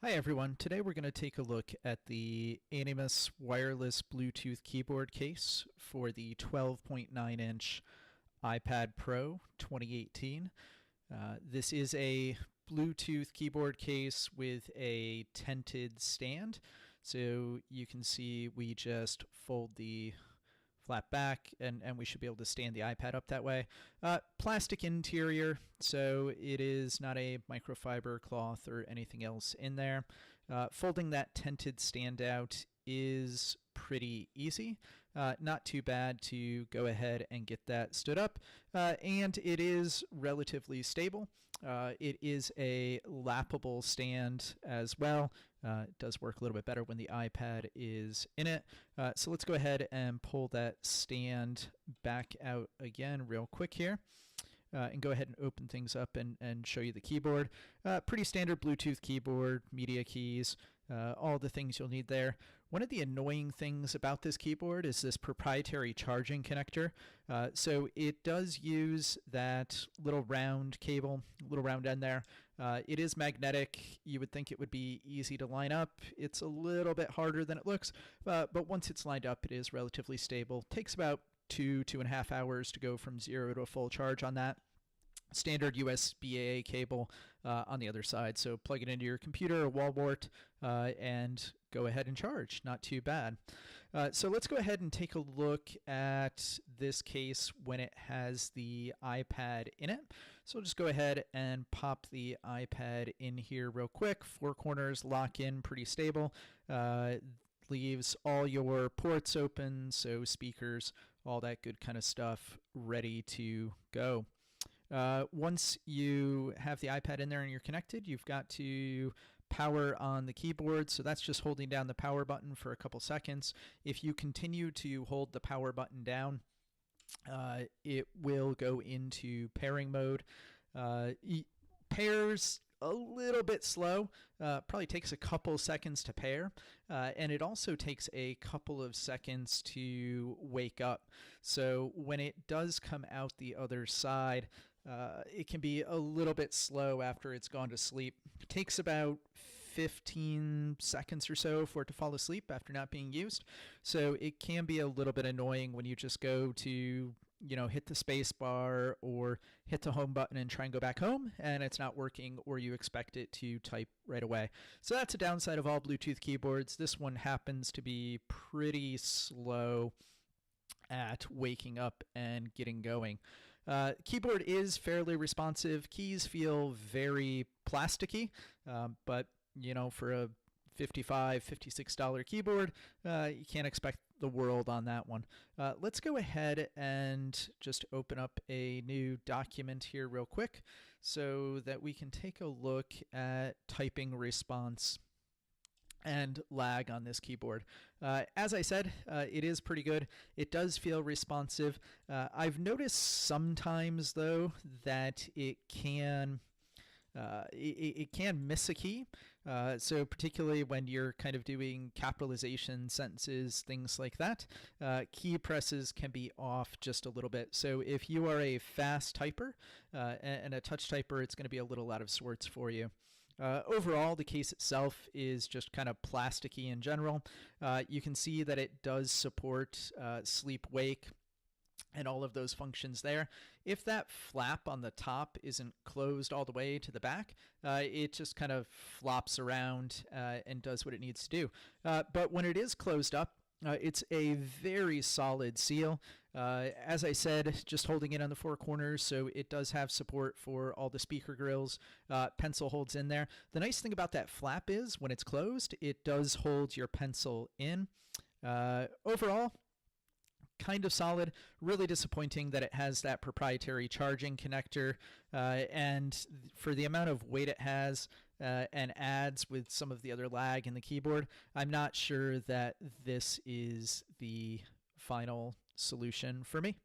Hi everyone, today we're going to take a look at the Animuss Wireless Bluetooth Keyboard case for the 12.9-inch iPad Pro 2018. This is a Bluetooth keyboard case with a tented stand, so you can see we just fold the flat back and we should be able to stand the iPad up that way. Plastic interior, so it is not a microfiber cloth or anything else in there. Folding that tented stand out is pretty easy. Not too bad to go ahead and get that stood up, and it is relatively stable. It is a lappable stand as well. It does work a little bit better when the iPad is in it. So let's go ahead and pull that stand back out again real quick here. And go ahead and open things up and show you the keyboard. Pretty standard Bluetooth keyboard, media keys, all the things you'll need there. One of the annoying things about this keyboard is this proprietary charging connector. So it does use that little round cable, little round end there. It is magnetic. You would think it would be easy to line up. It's a little bit harder than it looks, but once it's lined up, it is relatively stable. Takes about 2.5 hours to go from 0 to a full charge on that. Standard USB-A cable on the other side, so plug it into your computer or wall wart and go ahead and charge. Not too bad. So let's go ahead and take a look at this case when it has the iPad in it. So we'll just go ahead and pop the iPad in here real quick. Four corners lock in pretty stable. Leaves all your ports open, so speakers, all that good kind of stuff ready to go. Once you have the iPad in there and you're connected, you've got to power on the keyboard. So that's just holding down the power button for a couple seconds. If you continue to hold the power button down, it will go into pairing mode. Pairs a little bit slow, probably takes a couple seconds to pair, and it also takes a couple of seconds to wake up. So when it does come out the other side, it can be a little bit slow after it's gone to sleep. It takes about 15 seconds or so for it to fall asleep after not being used. So it can be a little bit annoying when you just go to hit the space bar or hit the home button and try and go back home and it's not working, or you expect it to type right away. So that's a downside of all Bluetooth keyboards. This one happens to be pretty slow at waking up and getting going. Keyboard is fairly responsive. Keys feel very plasticky, but for a $56 keyboard, you can't expect the world on that one. Let's go ahead and just open up a new document here real quick so that we can take a look at typing response and lag on this keyboard. As I said, it is pretty good. It does feel responsive. I've noticed sometimes though that it can miss a key, so particularly when you're kind of doing capitalization sentences, things like that, key presses can be off just a little bit. So if you are a fast typer and a touch typer, it's going to be a little out of sorts for you. Overall, the case itself is just kind of plasticky in general. You can see that it does support sleep-wake and all of those functions there. If that flap on the top isn't closed all the way to the back, it just kind of flops around and does what it needs to do. But when it is closed up, it's a very solid seal. As I said, just holding it on the four corners, so it does have support for all the speaker grills. Pencil holds in there. The nice thing about that flap is when it's closed, it does hold your pencil in. Overall, kind of solid. Really disappointing that it has that proprietary charging connector, and for the amount of weight it has and adds with some of the other lag in the keyboard, I'm not sure that this is the final solution for me.